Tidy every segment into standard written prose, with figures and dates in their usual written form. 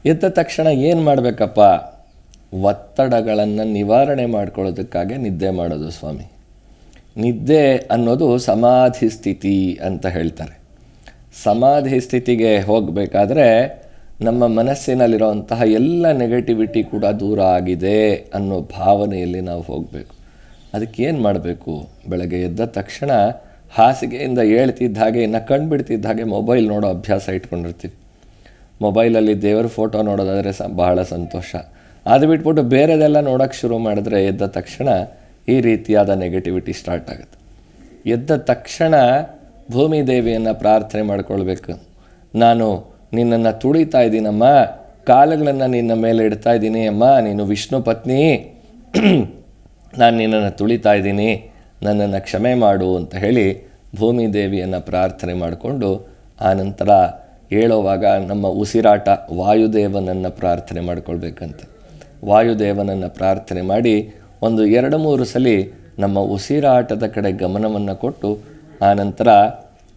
ಎದ್ದ ತಕ್ಷಣ ಏನು ಮಾಡಬೇಕಪ್ಪ? ಒತ್ತಡಗಳನ್ನು ನಿವಾರಣೆ ಮಾಡ್ಕೊಳ್ಳೋದಕ್ಕಾಗಿ ನಿದ್ದೆ ಮಾಡೋದು ಸ್ವಾಮಿ. ನಿದ್ದೆ ಅನ್ನೋದು ಸಮಾಧಿ ಸ್ಥಿತಿ ಅಂತ ಹೇಳ್ತಾರೆ. ಸಮಾಧಿ ಸ್ಥಿತಿಗೆ ಹೋಗಬೇಕಾದ್ರೆ ನಮ್ಮ ಮನಸ್ಸಿನಲ್ಲಿರುವಂತಹ ಎಲ್ಲ ನೆಗೆಟಿವಿಟಿ ಕೂಡ ದೂರ ಆಗಿದೆ ಅನ್ನೋ ಭಾವನೆಯಲ್ಲಿ ನಾವು ಹೋಗಬೇಕು. ಅದಕ್ಕೇನು ಮಾಡಬೇಕು? ಬೆಳಗ್ಗೆ ಎದ್ದ ತಕ್ಷಣ ಹಾಸಿಗೆಯಿಂದ ಏಳ್ತಿದ್ದ ಹಾಗೆ, ಇನ್ನು ಕಣ್ಬಿಡ್ತಿದ್ದ ಹಾಗೆ ಮೊಬೈಲ್ ನೋಡೋ ಅಭ್ಯಾಸ ಇಟ್ಕೊಂಡಿರ್ತೀವಿ. ಮೊಬೈಲಲ್ಲಿ ದೇವರ ಫೋಟೋ ನೋಡೋದಾದರೆ ಬಹಳ ಸಂತೋಷ. ಅದು ಬಿಟ್ಬಿಟ್ಟು ಬೇರೆದೆಲ್ಲ ನೋಡೋಕ್ಕೆ ಶುರು ಮಾಡಿದ್ರೆ ಎದ್ದ ತಕ್ಷಣ ಈ ರೀತಿಯಾದ ನೆಗೆಟಿವಿಟಿ ಸ್ಟಾರ್ಟ್ ಆಗುತ್ತೆ. ಎದ್ದ ತಕ್ಷಣ ಭೂಮಿ ದೇವಿಯನ್ನು ಪ್ರಾರ್ಥನೆ ಮಾಡ್ಕೊಳ್ಬೇಕು. ನಾನು ನಿನ್ನನ್ನು ತುಳಿತಾ ಇದ್ದೀನಮ್ಮ, ಕಾಲುಗಳನ್ನು ನಿನ್ನ ಮೇಲೆ ಇಡ್ತಾ ಇದ್ದೀನಿ ಅಮ್ಮ, ನೀನು ವಿಷ್ಣು ಪತ್ನಿ, ನಾನು ನಿನ್ನನ್ನು ತುಳಿತಾ ಇದ್ದೀನಿ, ನನ್ನನ್ನು ಕ್ಷಮೆ ಮಾಡು ಅಂತ ಹೇಳಿ ಭೂಮಿ ದೇವಿಯನ್ನು ಪ್ರಾರ್ಥನೆ ಮಾಡಿಕೊಂಡು ಆನಂತರ ಹೇಳೋವಾಗ ನಮ್ಮ ಉಸಿರಾಟ ವಾಯುದೇವನನ್ನು ಪ್ರಾರ್ಥನೆ ಮಾಡ್ಕೊಳ್ಬೇಕಂತೆ. ವಾಯುದೇವನನ್ನು ಪ್ರಾರ್ಥನೆ ಮಾಡಿ ಒಂದು 2-3 ಸಲ ನಮ್ಮ ಉಸಿರಾಟದ ಕಡೆ ಗಮನವನ್ನು ಕೊಟ್ಟು ಆನಂತರ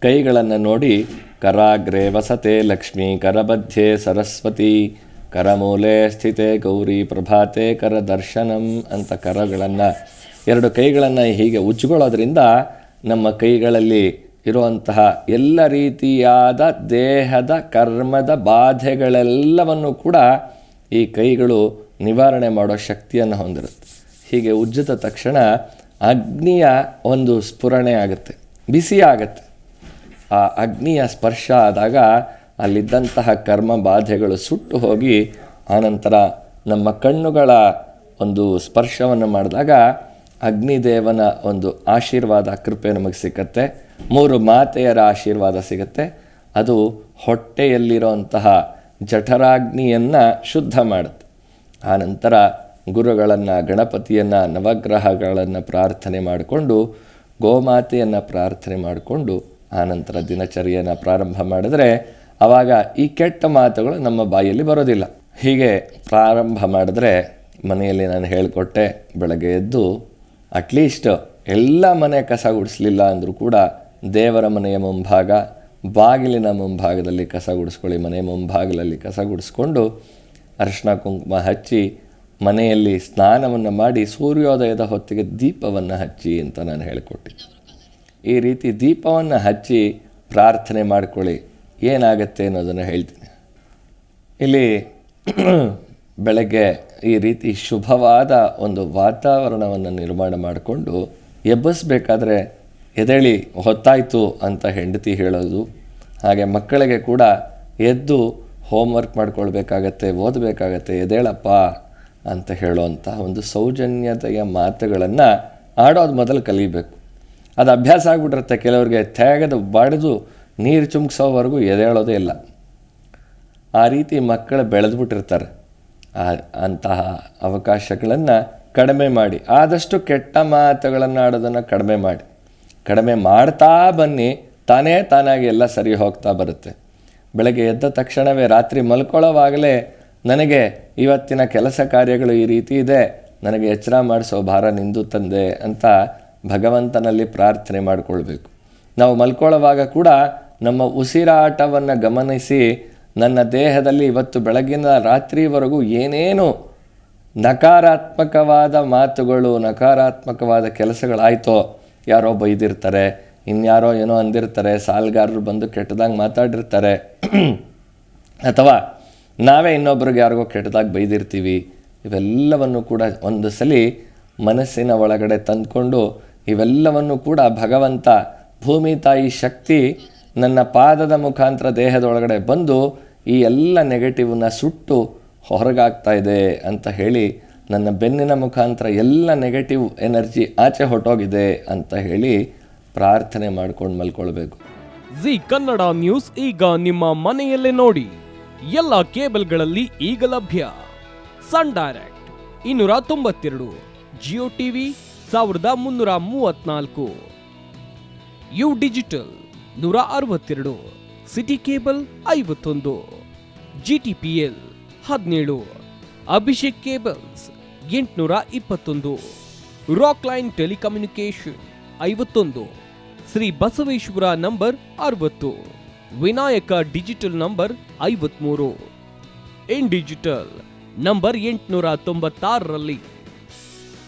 ಕೈಗಳನ್ನು ನೋಡಿ ಕರಾಗ್ರೆ ವಸತೆ ಲಕ್ಷ್ಮೀ, ಕರಬದ್ಧೆ ಸರಸ್ವತಿ, ಕರಮೂಲೆ ಸ್ಥಿತೆ ಗೌರಿ, ಪ್ರಭಾತೆ ಕರ ದರ್ಶನಂ ಅಂತ ಕರಗಳನ್ನು 2 ಕೈಗಳನ್ನು ಹೀಗೆ ಉಜ್ಜಿಕೊಳ್ಳೋದ್ರಿಂದ ನಮ್ಮ ಕೈಗಳಲ್ಲಿ ಇರುವಂತಹ ಎಲ್ಲ ರೀತಿಯಾದ ದೇಹದ ಕರ್ಮದ ಬಾಧೆಗಳೆಲ್ಲವನ್ನು ಕೂಡ ಈ ಕೈಗಳು ನಿವಾರಣೆ ಮಾಡೋ ಶಕ್ತಿಯನ್ನು ಹೊಂದಿರುತ್ತೆ. ಹೀಗೆ ಉಜ್ಜಿದ ತಕ್ಷಣ ಅಗ್ನಿಯ ಒಂದು ಸ್ಫುರಣೆ ಆಗುತ್ತೆ, ಬಿಸಿ ಆಗುತ್ತೆ. ಆ ಅಗ್ನಿಯ ಸ್ಪರ್ಶ ಆದಾಗ ಅಲ್ಲಿದ್ದಂತಹ ಕರ್ಮ ಬಾಧೆಗಳು ಸುಟ್ಟು ಹೋಗಿ ಆನಂತರ ನಮ್ಮ ಕಣ್ಣುಗಳ ಒಂದು ಸ್ಪರ್ಶವನ್ನು ಮಾಡಿದಾಗ ಅಗ್ನಿದೇವನ ಒಂದು ಆಶೀರ್ವಾದ ಕೃಪೆ ನಮಗೆ ಸಿಗುತ್ತೆ. 3 ಮಾತೆಯರ ಆಶೀರ್ವಾದ ಸಿಗುತ್ತೆ. ಅದು ಹೊಟ್ಟೆಯಲ್ಲಿರುವಂತಹ ಜಠರಾಗ್ನಿಯನ್ನು ಶುದ್ಧ ಮಾಡುತ್ತೆ. ಆನಂತರ ಗುರುಗಳನ್ನು, ಗಣಪತಿಯನ್ನು, ನವಗ್ರಹಗಳನ್ನು ಪ್ರಾರ್ಥನೆ ಮಾಡಿಕೊಂಡು ಗೋಮಾತೆಯನ್ನು ಪ್ರಾರ್ಥನೆ ಮಾಡಿಕೊಂಡು ಆನಂತರ ದಿನಚರಿಯನ್ನು ಪ್ರಾರಂಭ ಮಾಡಿದ್ರೆ ಆವಾಗ ಈ ಕೆಟ್ಟ ಮಾತುಗಳು ನಮ್ಮ ಬಾಯಲ್ಲಿ ಬರೋದಿಲ್ಲ. ಹೀಗೆ ಪ್ರಾರಂಭ ಮಾಡಿದ್ರೆ ಮನೆಯಲ್ಲಿ ನಾನು ಹೇಳಿಕೊಟ್ಟೆ, ಬೆಳಗ್ಗೆ ಎದ್ದು ಅಟ್ಲೀಸ್ಟ್ ಎಲ್ಲ ಮನೆ ಕಸ ಗುಡಿಸ್ಲಿಲ್ಲ ಅಂದರೂ ಕೂಡ ದೇವರ ಮನೆಯ ಮುಂಭಾಗ, ಬಾಗಿಲಿನ ಮುಂಭಾಗದಲ್ಲಿ ಕಸ ಗುಡಿಸ್ಕೊಳ್ಳಿ. ಮನೆ ಮುಂಭಾಗಲಲ್ಲಿ ಕಸ ಗುಡಿಸ್ಕೊಂಡು ಅರಿಶಿನ ಕುಂಕುಮ ಹಚ್ಚಿ ಮನೆಯಲ್ಲಿ ಸ್ನಾನವನ್ನು ಮಾಡಿ ಸೂರ್ಯೋದಯದ ಹೊತ್ತಿಗೆ ದೀಪವನ್ನು ಹಚ್ಚಿ ಅಂತ ನಾನು ಹೇಳಿಕೊಟ್ಟಿದ್ದೆ. ಈ ರೀತಿ ದೀಪವನ್ನು ಹಚ್ಚಿ ಪ್ರಾರ್ಥನೆ ಮಾಡ್ಕೊಳ್ಳಿ, ಏನಾಗುತ್ತೆ ಅನ್ನೋದನ್ನು ಹೇಳ್ತೀನಿ. ಇಲ್ಲಿ ಬೆಳಗ್ಗೆ ಈ ರೀತಿ ಶುಭವಾದ ಒಂದು ವಾತಾವರಣವನ್ನು ನಿರ್ಮಾಣ ಮಾಡಿಕೊಂಡು ಎಬ್ಬಿಸ್ಬೇಕಾದ್ರೆ ಎದ್ದೇಳಿ ಹೊತ್ತಾಯಿತು ಅಂತ ಹೆಂಡತಿ ಹೇಳೋದು, ಹಾಗೆ ಮಕ್ಕಳಿಗೆ ಕೂಡ ಎದ್ದು ಹೋಮ್ವರ್ಕ್ ಮಾಡ್ಕೊಳ್ಬೇಕಾಗತ್ತೆ, ಓದಬೇಕಾಗತ್ತೆ, ಎದ್ದೇಳಪ್ಪ ಅಂತ ಹೇಳೋವಂಥ ಒಂದು ಸೌಜನ್ಯತೆಯ ಮಾತುಗಳನ್ನು ಆಡೋದು ಮೊದಲು ಕಲಿಬೇಕು. ಅದು ಅಭ್ಯಾಸ ಆಗಿಬಿಟ್ಟಿರುತ್ತೆ ಕೆಲವರಿಗೆ. ತೆಗೆದು ಬಡಿದು ನೀರು ಚುಮ್ಕಿಸೋವರೆಗೂ ಎದ್ದೇಳೋದೇ ಇಲ್ಲ. ಆ ರೀತಿ ಮಕ್ಕಳು ಬೆಳೆದ್ಬಿಟ್ಟಿರ್ತಾರೆ. ಅಂತಹ ಅವಕಾಶಗಳನ್ನು ಕಡಿಮೆ ಮಾಡಿ, ಆದಷ್ಟು ಕೆಟ್ಟ ಮಾತುಗಳನ್ನು ಆಡೋದನ್ನು ಕಡಿಮೆ ಮಾಡ್ತಾ ಬನ್ನಿ. ತಾನಾಗಿ ಎಲ್ಲ ಸರಿ ಹೋಗ್ತಾ ಬರುತ್ತೆ. ಬೆಳಗ್ಗೆ ಎದ್ದ ತಕ್ಷಣವೇ ರಾತ್ರಿ ಮಲ್ಕೊಳ್ಳೋವಾಗಲೇ ನನಗೆ ಇವತ್ತಿನ ಕೆಲಸ ಕಾರ್ಯಗಳು ಈ ರೀತಿ ಇದೆ, ನನಗೆ ಎಚ್ಚರ ಮಾಡಿಸೋ ಭಾರ ನಿಂದು ತಂದೆ ಅಂತ ಭಗವಂತನಲ್ಲಿ ಪ್ರಾರ್ಥನೆ ಮಾಡಿಕೊಳ್ಬೇಕು. ನಾವು ಮಲ್ಕೊಳ್ಳೋವಾಗ ಕೂಡ ನಮ್ಮ ಉಸಿರಾಟವನ್ನು ಗಮನಿಸಿ ನನ್ನ ದೇಹದಲ್ಲಿ ಇವತ್ತು ಬೆಳಗಿನ ರಾತ್ರಿವರೆಗೂ ಏನೇನು ನಕಾರಾತ್ಮಕವಾದ ಮಾತುಗಳು, ನಕಾರಾತ್ಮಕವಾದ ಕೆಲಸಗಳಾಯಿತೋ, ಯಾರೋ ಬೈದಿರ್ತಾರೆ, ಇನ್ಯಾರೋ ಏನೋ ಅಂದಿರ್ತಾರೆ, ಸಾಲಗಾರರು ಬಂದು ಕೆಟ್ಟದಾಗಿ ಮಾತಾಡಿರ್ತಾರೆ, ಅಥವಾ ನಾವೇ ಇನ್ನೊಬ್ರಿಗೆ ಯಾರಿಗೋ ಕೆಟ್ಟದಾಗಿ ಬೈದಿರ್ತೀವಿ. ಇವೆಲ್ಲವನ್ನು ಕೂಡ ಒಂದು ಸಲ ಮನಸ್ಸಿನ ಒಳಗಡೆ ತಂದುಕೊಂಡು ಇವೆಲ್ಲವನ್ನು ಕೂಡ ಭಗವಂತ ಭೂಮಿ ತಾಯಿ ಶಕ್ತಿ ನನ್ನ ಪಾದದ ಮುಖಾಂತರ ದೇಹದೊಳಗಡೆ ಬಂದು ಈ ಎಲ್ಲ ನೆಗೆಟಿವ್ನ ಸುಟ್ಟು ಹೊರಗಾಗ್ತಾ ಇದೆ ಅಂತ ಹೇಳಿ, ನನ್ನ ಬೆನ್ನಿನ ಮುಖಾಂತರ ಎಲ್ಲ ನೆಗೆಟಿವ್ ಎನರ್ಜಿ ಆಚೆ ಹೊಟ್ಟೋಗಿದೆ ಅಂತ ಹೇಳಿ ಪ್ರಾರ್ಥನೆ ಮಾಡ್ಕೊಂಡು ಮಲ್ಕೊಳ್ಬೇಕು. ಜಿ ಕನ್ನಡ ನ್ಯೂಸ್ ಈಗ ನಿಮ್ಮ ಮನೆಯಲ್ಲೇ ನೋಡಿ. ಎಲ್ಲ ಕೇಬಲ್ಗಳಲ್ಲಿ ಈಗ ಲಭ್ಯ. Sun direct 292, Jio TV 1334, U digital 162, city cable 51, GTPL 17, Abhishek cables 821, rock line telecommunication 51, Shri Basaveshwara number 60, Vinayaka digital number 53, in digital number 896ರಲ್ಲಿ.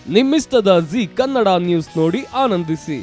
ನಿಮ್ಮಿಸ್ತದ ಜಿ ಕನ್ನಡ ನ್ಯೂಸ್ ನೋಡಿ ಆನಂದಿಸಿ.